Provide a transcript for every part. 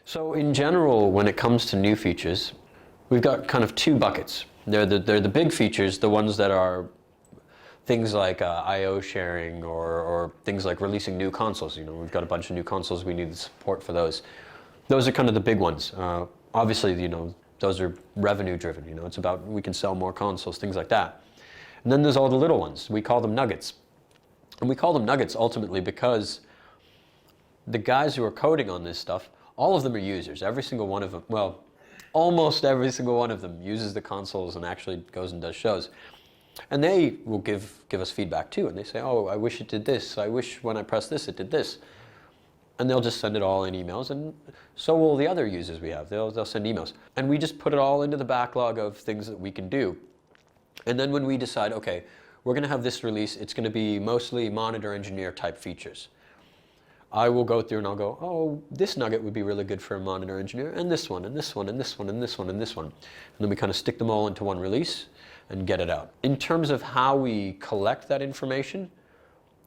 So in general, when it comes to new features, we've got kind of two buckets. They're the big features, the ones that are things like I/O sharing or things like releasing new consoles. You know, we've got a bunch of new consoles, we need the support for those. Those are kind of the big ones. Obviously, you know, those are revenue driven. You know, it's about we can sell more consoles, things like that. And then there's all the little ones. We call them nuggets. And we call them nuggets ultimately because the guys who are coding on this stuff, all of them are users. Every single one of them, well, almost every single one of them uses the consoles and actually goes and does shows. And they will give us feedback too. And they say, oh, I wish it did this. I wish when I press this, it did this. And they'll just send it all in emails. And so will the other users we have. They'll send emails. And we just put it all into the backlog of things that we can do. And then when we decide, okay, we're going to have this release, it's going to be mostly monitor engineer type features. I will go through and I'll go, oh, this nugget would be really good for a monitor engineer, and this one, and this one, and this one, and this one, and this one. And then we kind of stick them all into one release and get it out. In terms of how we collect that information,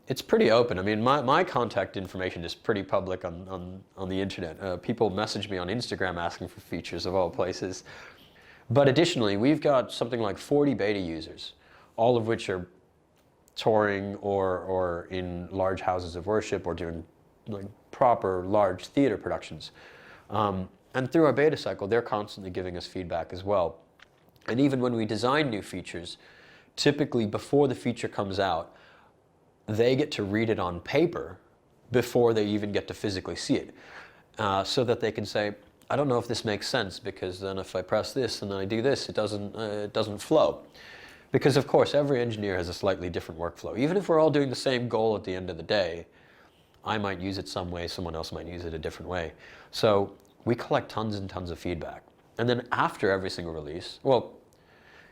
it's pretty open. I mean, my contact information is pretty public on the internet. People message me on Instagram asking for features of all places. But additionally, we've got something like 40 beta users, all of which are touring or in large houses of worship or doing like proper large theater productions. And through our beta cycle, they're constantly giving us feedback as well. And even when we design new features, typically before the feature comes out, they get to read it on paper before they even get to physically see it, so that they can say, I don't know if this makes sense, because then if I press this and I do this, it doesn't flow. Because of course, every engineer has a slightly different workflow. Even if we're all doing the same goal at the end of the day, I might use it some way, someone else might use it a different way. So we collect tons and tons of feedback. And then after every single release, well,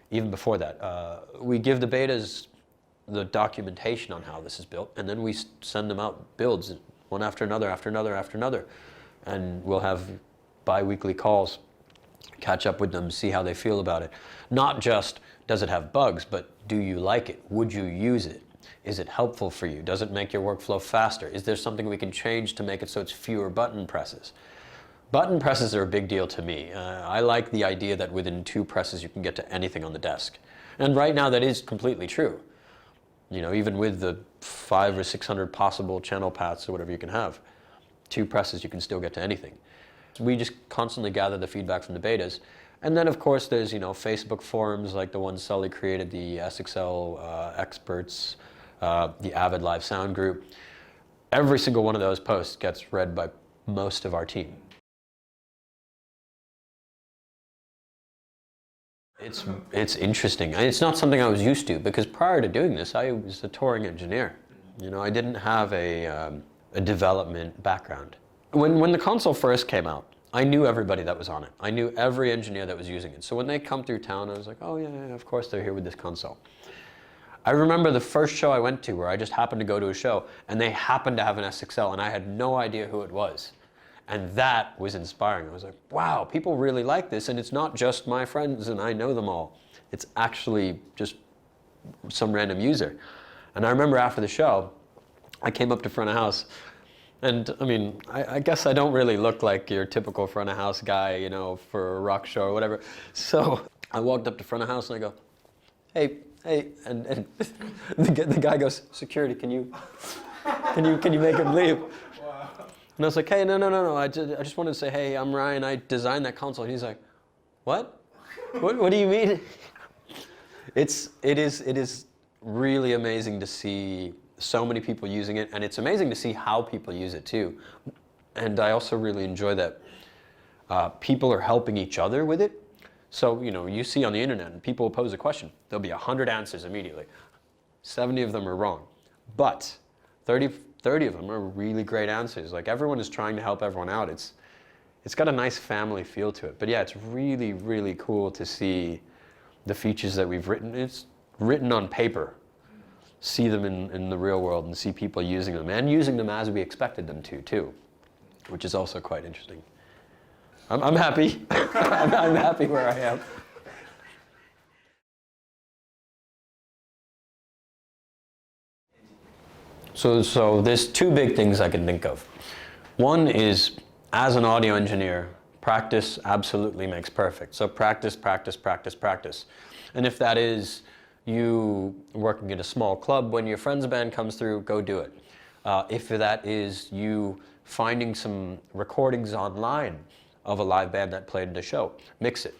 even before that, we give the betas the documentation on how this is built, and then we send them out builds, one after another, after another, after another. And we'll have bi-weekly calls, catch up with them, see how they feel about it. Not just, does it have bugs, but do you like it? Would you use it? Is it helpful for you? Does it make your workflow faster? Is there something we can change to make it so it's fewer button presses? Button presses are a big deal to me. I like the idea that within 2 presses you can get to anything on the desk. And right now that is completely true. You know, even with the 500 or 600 possible channel paths or whatever you can have, 2 presses you can still get to anything. We just constantly gather the feedback from the betas. And then of course there's, you know, Facebook forums like the one Sully created, the SXL experts, the Avid live sound group. Every single one of those posts gets read by most of our team. It's interesting. It's not something I was used to, because prior to doing this, I was a touring engineer. You know, I didn't have a development background. When the console first came out, I knew everybody that was on it. I knew every engineer that was using it. So when they come through town, I was like, oh yeah, of course they're here with this console. I remember the first show I went to where I just happened to go to a show and they happened to have an SXL and I had no idea who it was. And that was inspiring. I was like, wow, people really like this, and it's not just my friends and I know them all. It's actually just some random user. And I remember after the show, I came up to front of house, and I mean, I guess I don't really look like your typical front of house guy, you know, for a rock show or whatever. So I walked up to front of house and I go, hey, and the guy goes, security, can you make him leave? And I was like, hey, no, I just wanted to say, hey, I'm Ryan, I designed that console. And he's like, what? What do you mean? It is really amazing to see so many people using it, and it's amazing to see how people use it too. And I also really enjoy that people are helping each other with it. So, you know, you see on the internet, and people will pose a question. There'll be 100 answers immediately. 70 of them are wrong. But 30 of them are really great answers. Like, everyone is trying to help everyone out. It's got a nice family feel to it. But yeah, it's really, really cool to see the features that we've written. It's written on paper. See them in the real world and see people using them, and using them as we expected them to, too, which is also quite interesting. I'm happy. I'm happy where I am. So there's 2 big things I can think of. One is as an audio engineer, practice absolutely makes perfect. So practice, practice, practice, practice. And if that is you working at a small club when your friend's band comes through, go do it. If that is you finding some recordings online of a live band that played at a show, mix it.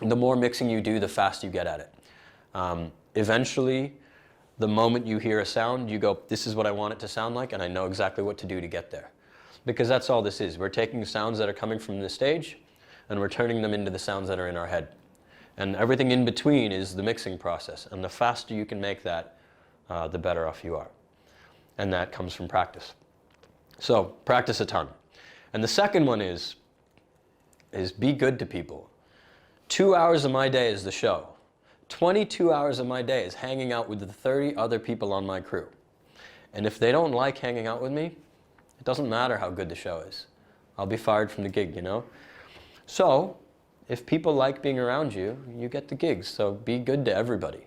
The more mixing you do, the faster you get at it. Eventually, the moment you hear a sound, you go, this is what I want it to sound like, and I know exactly what to do to get there. Because that's all this is. We're taking sounds that are coming from the stage, and we're turning them into the sounds that are in our head. And everything in between is the mixing process. And the faster you can make that, the better off you are. And that comes from practice. So practice a ton. And the second one is be good to people. 2 hours of my day is the show. 22 hours of my day is hanging out with the 30 other people on my crew. And if they don't like hanging out with me, it doesn't matter how good the show is. I'll be fired from the gig, you know? So, if people like being around you, you get the gigs. So be good to everybody.